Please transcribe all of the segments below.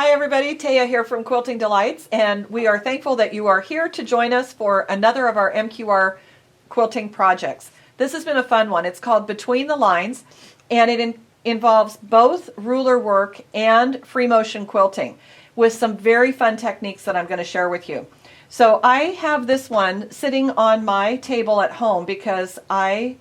Hi everybody, Taya here from Quilting Delights, and we are thankful that you are here to join us for another of our MQR quilting projects. This has been a fun one. It's called Between the Lines, and it involves both ruler work and free motion quilting with some very fun techniques that I'm going to share with you. So I have this one sitting on my table at home because I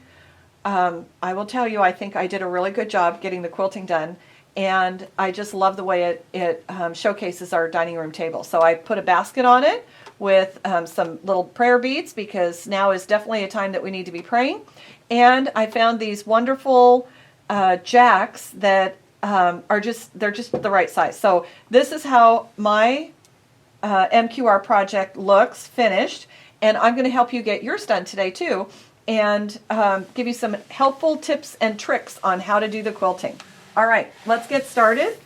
will tell you, I think I did a really good job getting the quilting done. And I just love the way it showcases our dining room table. So I put a basket on it with some little prayer beads because now is definitely a time that we need to be praying. And I found these wonderful jacks that they're just the right size. So this is how my MQR project looks finished. And I'm going to help you get yours done today too, and give you some helpful tips and tricks on how to do the quilting. All right, let's get started.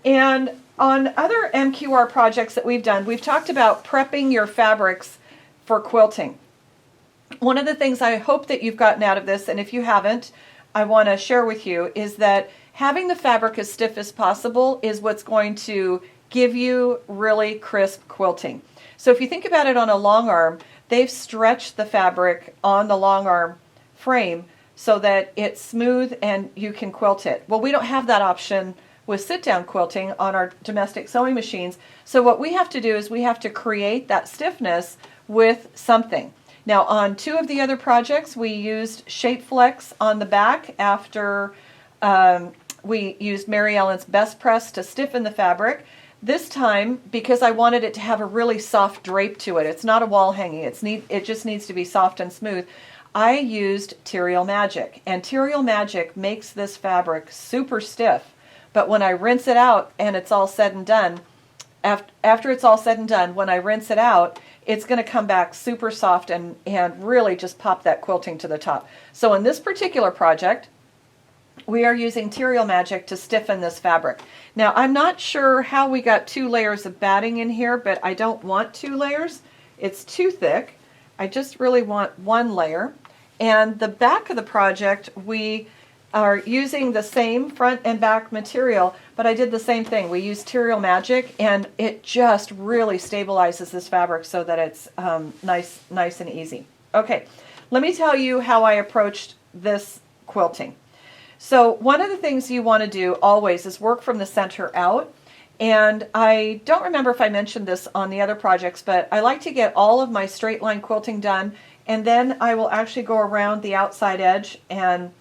And on other MQR projects that we've done, we've talked about prepping your fabrics for quilting. One of the things I hope that you've gotten out of this, and if you haven't, I want to share with you, is that having the fabric as stiff as possible is what's going to give you really crisp quilting. So if you think about it on a long arm, they've stretched the fabric on the long arm frame so that it's smooth and you can quilt it. Well, we don't have that option with sit-down quilting on our domestic sewing machines. So what we have to do is we have to create that stiffness with something. Now on two of the other projects, we used Shape Flex on the back after we used Mary Ellen's Best Press to stiffen the fabric. This time, because I wanted it to have a really soft drape to it, it's not a wall hanging, it just needs to be soft and smooth, I used Material Magic, and Material Magic makes this fabric super stiff, but when I rinse it out and it's all said and done, after it's all said and done, when I rinse it out, it's going to come back super soft and really just pop that quilting to the top. So in this particular project, we are using Material Magic to stiffen this fabric. Now I'm not sure how we got 2 layers of batting in here, but I don't want 2 layers. It's too thick. I just really want 1 layer. And the back of the project, we are using the same front and back material, but I did the same thing. We used Material Magic, and it just really stabilizes this fabric so that it's nice and easy. Okay, let me tell you how I approached this quilting. So one of the things you want to do always is work from the center out. And I don't remember if I mentioned this on the other projects, but I like to get all of my straight line quilting done, and then I will actually go around the outside edge and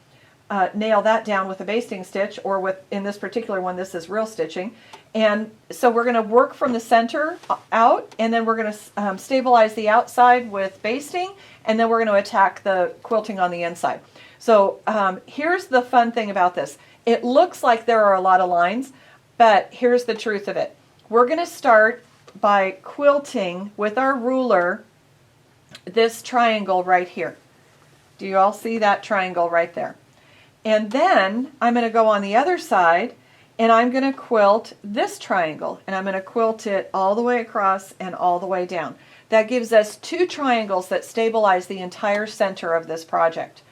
nail that down with a basting stitch, or with, in this particular one, this is real stitching. And so we're going to work from the center out, and then we're going to stabilize the outside with basting, and then we're going to attack the quilting on the inside. So here's the fun thing about this. It looks like there are a lot of lines, but here's the truth of it. We're going to start by quilting with our ruler this triangle right here. Do you all see that triangle right there? And then I'm going to go on the other side and I'm going to quilt this triangle, and I'm going to quilt it all the way across and all the way down. That gives us 2 triangles that stabilize the entire center of this project.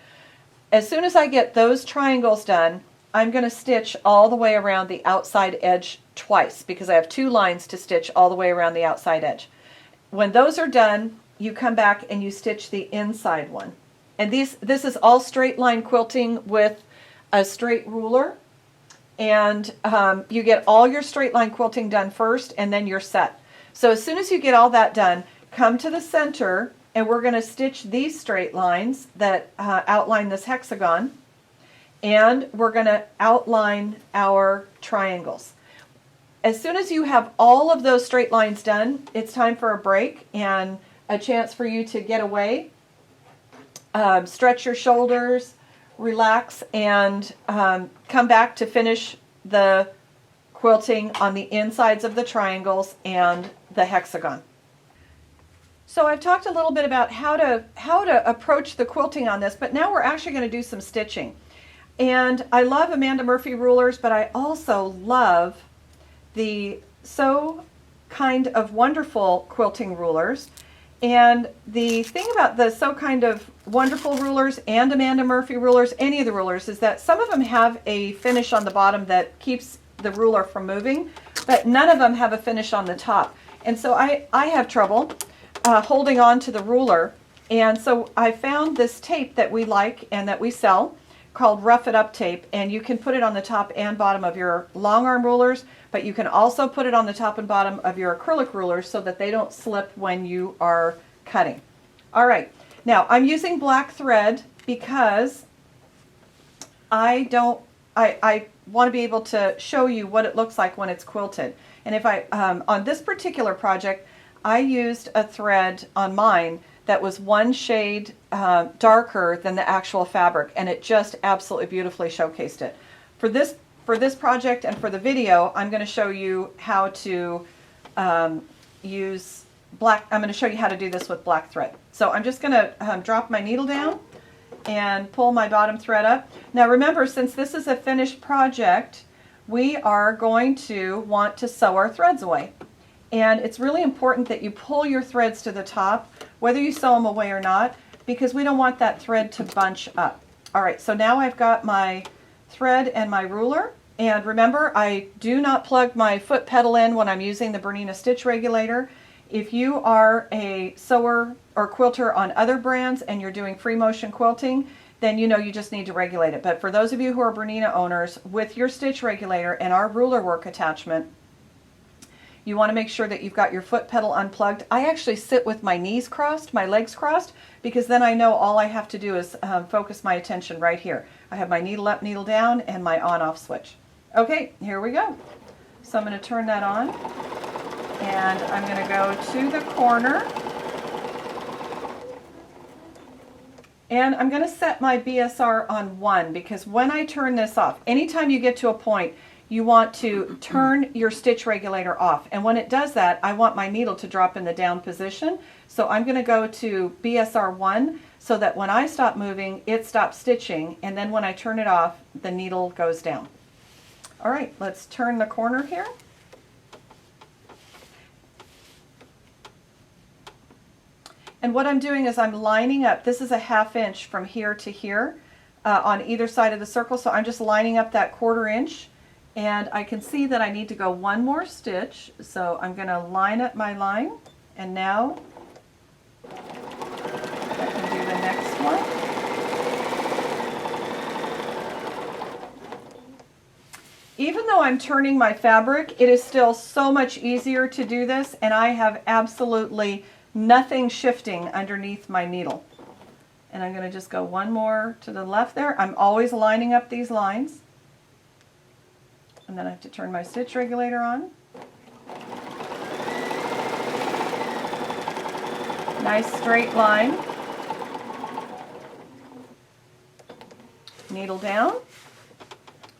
As soon as I get those triangles done, I'm going to stitch all the way around the outside edge twice because I have 2 lines to stitch all the way around the outside edge. When those are done, you come back and you stitch the inside one. And this is all straight line quilting with a straight ruler. And you get all your straight line quilting done first, and then you're set. So as soon as you get all that done, come to the center, and we're going to stitch these straight lines that outline this hexagon, and we're going to outline our triangles. As soon as you have all of those straight lines done, it's time for a break and a chance for you to get away, stretch your shoulders, relax, and come back to finish the quilting on the insides of the triangles and the hexagon. So I've talked a little bit about how to approach the quilting on this, but now we're actually going to do some stitching. And I love Amanda Murphy rulers, but I also love the So Kind of Wonderful quilting rulers. And the thing about the So Kind of Wonderful rulers and Amanda Murphy rulers, any of the rulers, is that some of them have a finish on the bottom that keeps the ruler from moving, but none of them have a finish on the top. And so I have trouble holding on to the ruler. And so I found this tape that we like and that we sell called Rough It Up tape, and you can put it on the top and bottom of your long arm rulers, but you can also put it on the top and bottom of your acrylic rulers so that they don't slip when you are cutting. All right, now I'm using black thread because I want to be able to show you what it looks like when it's quilted. And if on this particular project, I used a thread on mine that was one shade darker than the actual fabric, and it just absolutely beautifully showcased it. For this project and for the video, I'm going to show you how to use black. I'm going to show you how to do this with black thread. So I'm just going to drop my needle down and pull my bottom thread up. Now remember, since this is a finished project, we are going to want to sew our threads away. And it's really important that you pull your threads to the top, whether you sew them away or not, because we don't want that thread to bunch up. All right, so now I've got my thread and my ruler. And remember, I do not plug my foot pedal in when I'm using the Bernina stitch regulator. If you are a sewer or quilter on other brands and you're doing free motion quilting, then you know you just need to regulate it. But for those of you who are Bernina owners, with your stitch regulator and our ruler work attachment, you want to make sure that you've got your foot pedal unplugged. I actually sit with my knees crossed, my legs crossed, because then I know all I have to do is focus my attention right here. I have my needle up, needle down, and my on-off switch. Okay, here we go. So I'm going to turn that on, and I'm going to go to the corner, and I'm going to set my BSR on 1, because when I turn this off, anytime you get to a point, you want to turn your stitch regulator off. And when it does that, I want my needle to drop in the down position. So I'm going to go to BSR 1 so that when I stop moving, it stops stitching. And then when I turn it off, the needle goes down. All right, let's turn the corner here. And what I'm doing is I'm lining up. This is a 1/2 inch from here to here on either side of the circle. So I'm just lining up that 1/4 inch. And I can see that I need to go one more stitch, so I'm going to line up my line, and now I can do the next one. Even though I'm turning my fabric, it is still so much easier to do this, and I have absolutely nothing shifting underneath my needle. And I'm going to just go one more to the left there. I'm always lining up these lines. And then I have to turn my stitch regulator on. Nice straight line. Needle down.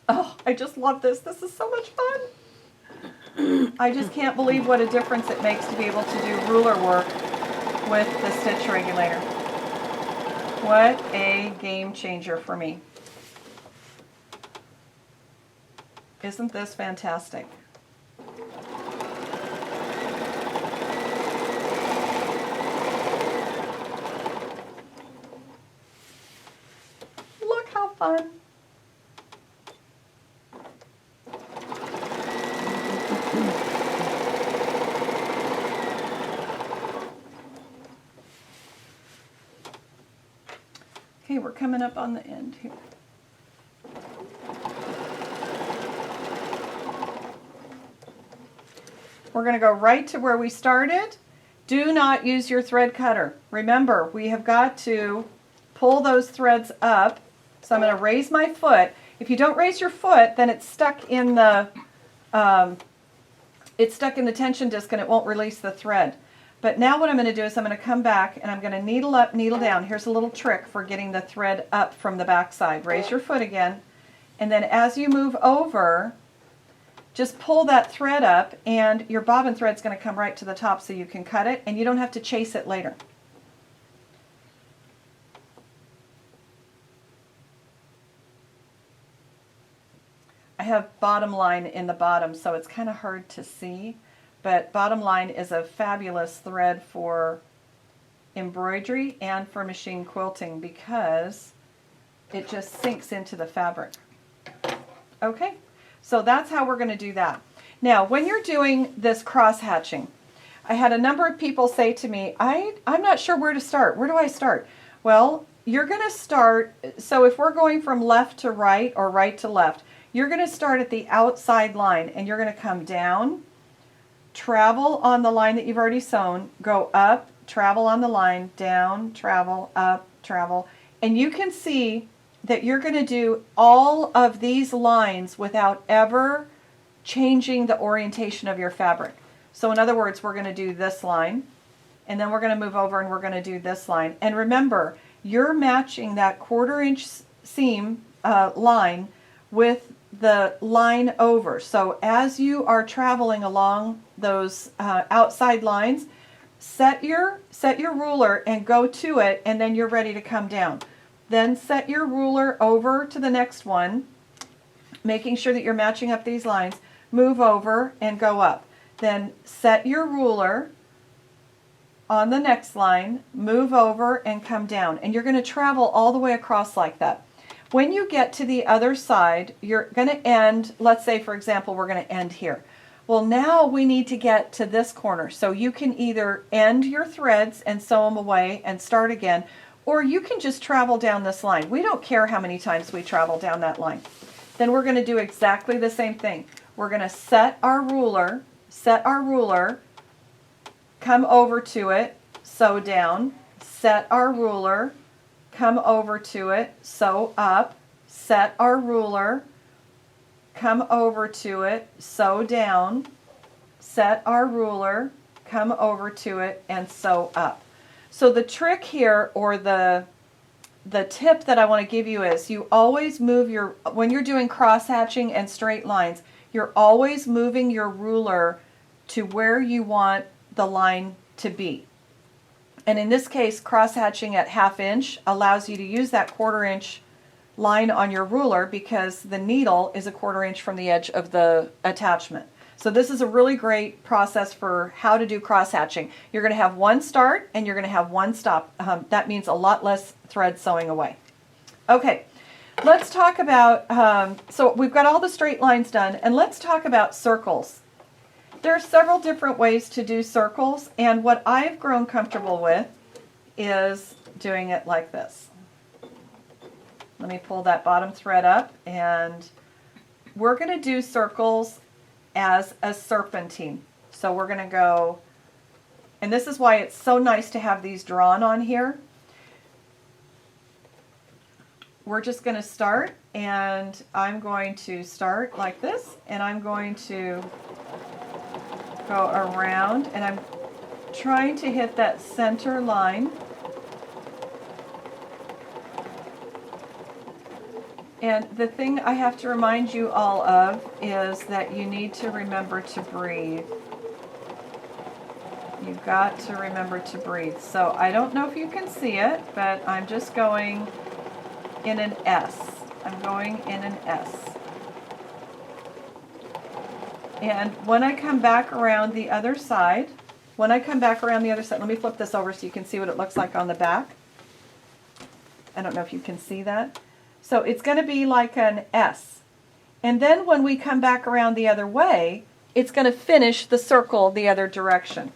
Oh, I just love this. This is so much fun. I just can't believe what a difference it makes to be able to do ruler work with the stitch regulator. What a game changer for me. Isn't this fantastic? Look how fun. Okay, we're coming up on the end here. We're going to go right to where we started. Do not use your thread cutter. Remember, we have got to pull those threads up. So I'm going to raise my foot. If you don't raise your foot, then it's stuck in the tension disc and it won't release the thread. But now what I'm going to do is I'm going to come back and I'm going to needle up, needle down. Here's a little trick for getting the thread up from the back side. Raise your foot again, and then as you move over, just pull that thread up, and your bobbin thread's going to come right to the top so you can cut it, and you don't have to chase it later. I have bottom line in the bottom, so it's kind of hard to see, but bottom line is a fabulous thread for embroidery and for machine quilting because it just sinks into the fabric. Okay. So that's how we're going to do that. Now, when you're doing this cross hatching, I had a number of people say to me, I'm not sure where to start. Where do I start? Well, you're going to start, so if we're going from left to right or right to left, you're going to start at the outside line and you're going to come down, travel on the line that you've already sewn, go up, travel on the line, down, travel, up, travel, and you can see that you're going to do all of these lines without ever changing the orientation of your fabric. So in other words, we're going to do this line, and then we're going to move over and we're going to do this line. And remember, you're matching that 1/4 inch seam line with the line over. So as you are traveling along those outside lines, set your ruler and go to it, and then you're ready to come down. Then set your ruler over to the next one, making sure that you're matching up these lines. Move over and go up. Then set your ruler on the next line, move over and come down. And you're going to travel all the way across like that. When you get to the other side, you're going to end, let's say for example, we're going to end here. Well, now we need to get to this corner. So you can either end your threads and sew them away and start again, or you can just travel down this line. We don't care how many times we travel down that line. Then we're going to do exactly the same thing. We're going to set our ruler, come over to it, sew down, set our ruler, come over to it, sew up, set our ruler, come over to it, sew down, set our ruler, come over to it, and sew up. So the trick here, or the tip that I want to give you is you always move when you're doing cross hatching and straight lines, you're always moving your ruler to where you want the line to be. And in this case, cross hatching at 1/2 inch allows you to use that 1/4 inch line on your ruler because the needle is a 1/4 inch from the edge of the attachment. So this is a really great process for how to do cross hatching. You're going to have one start and you're going to have one stop. That means a lot less thread sewing away. Okay, let's talk about, so we've got all the straight lines done, and let's talk about circles. There are several different ways to do circles, and what I've grown comfortable with is doing it like this. Let me pull that bottom thread up, and we're going to do circles as a serpentine. So we're going to go, and this is why it's so nice to have these drawn on here. We're just going to start, and I'm going to start like this, and I'm going to go around, and I'm trying to hit that center line. And the thing I have to remind you all of is that you need to remember to breathe. You've got to remember to breathe. So I don't know if you can see it, but I'm just going in an S. I'm going in an S. And when I come back around the other side, let me flip this over so you can see what it looks like on the back. I don't know if you can see that. So it's going to be like an S. And then when we come back around the other way, it's going to finish the circle the other direction.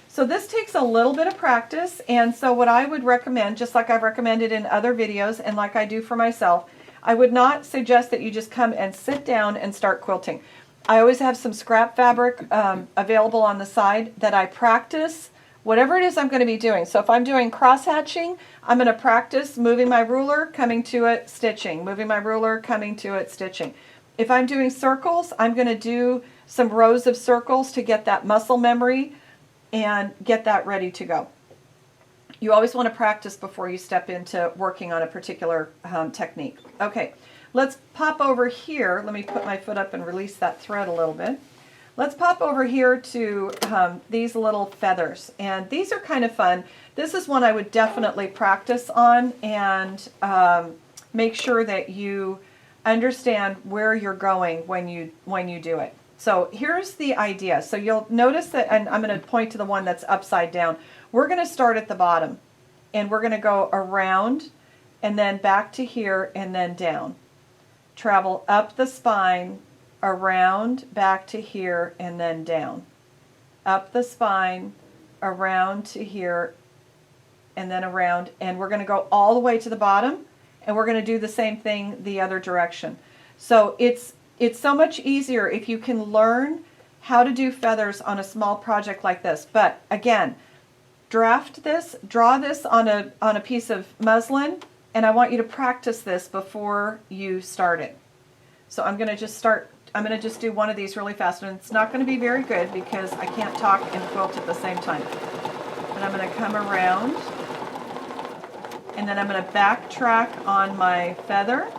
So this takes a little bit of practice, and so what I would recommend, just like I've recommended in other videos and like I do for myself, I would not suggest that you just come and sit down and start quilting. I always have some scrap fabric available on the side that I practice whatever it is I'm going to be doing. So if I'm doing cross hatching, I'm going to practice moving my ruler, coming to it, stitching, moving my ruler, coming to it, stitching. If I'm doing circles, I'm going to do some rows of circles to get that muscle memory and get that ready to go. You always want to practice before you step into working on a particular technique. Okay, let's pop over here. Let me put my foot up and release that thread a little bit. Let's pop over here to these little feathers, and these are kind of fun. This is one I would definitely practice on and make sure that you understand where you're going when you do it. So here's the idea. So you'll notice that, and I'm going to point to the one that's upside down. We're going to start at the bottom, and we're going to go around and then back to here and then down. Travel up the spine, around back to here, and then down. Up the spine, around to here, and then around. And we're going to go all the way to the bottom, and we're going to do the same thing the other direction. So it's so much easier if you can learn how to do feathers on a small project like this. But again, draw this on a piece of muslin, and I want you to practice this before you start it. So I'm going to just do one of these really fast, and it's not going to be very good because I can't talk and quilt at the same time. But I'm going to come around, and then I'm going to backtrack on my feather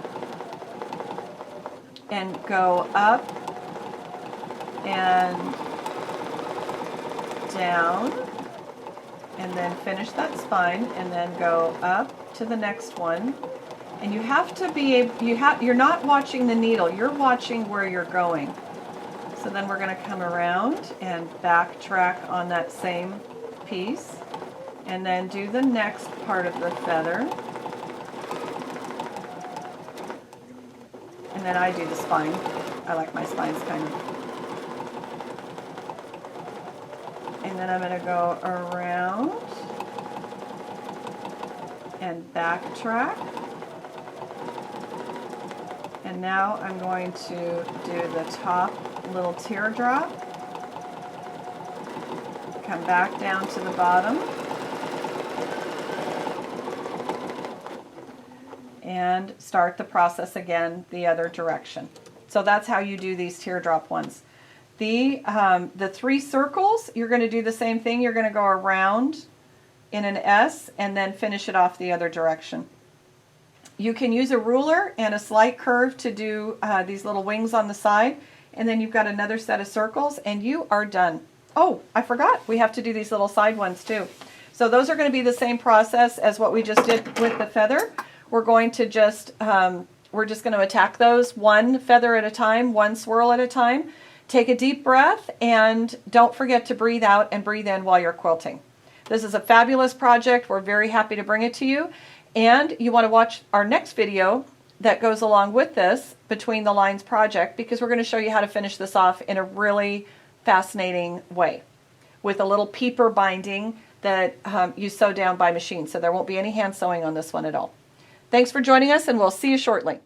and go up and down, and then finish that spine, and then go up to the next one. And you have to be you're not watching the needle, you're watching where you're going. So then we're going to come around and backtrack on that same piece, and then do the next part of the feather. And then I do the spine. I like my spines kind of. And then I'm going to go around and backtrack. And now I'm going to do the top little teardrop. Come back down to the bottom. And start the process again the other direction. So that's how you do these teardrop ones. The 3 circles, you're going to do the same thing. You're going to go around in an S and then finish it off the other direction. You can use a ruler and a slight curve to do these little wings on the side, and then you've got another set of circles, and you are done. Oh, I forgot. We have to do these little side ones too. So those are going to be the same process as what we just did with the feather. We're going to we're just going to attack those one feather at a time, one swirl at a time. Take a deep breath, and don't forget to breathe out and breathe in while you're quilting. This is a fabulous project. We're very happy to bring it to you. And you want to watch our next video that goes along with this Between the Lines project, because we're going to show you how to finish this off in a really fascinating way with a little peeper binding that you sew down by machine. So there won't be any hand sewing on this one at all. Thanks for joining us, and we'll see you shortly.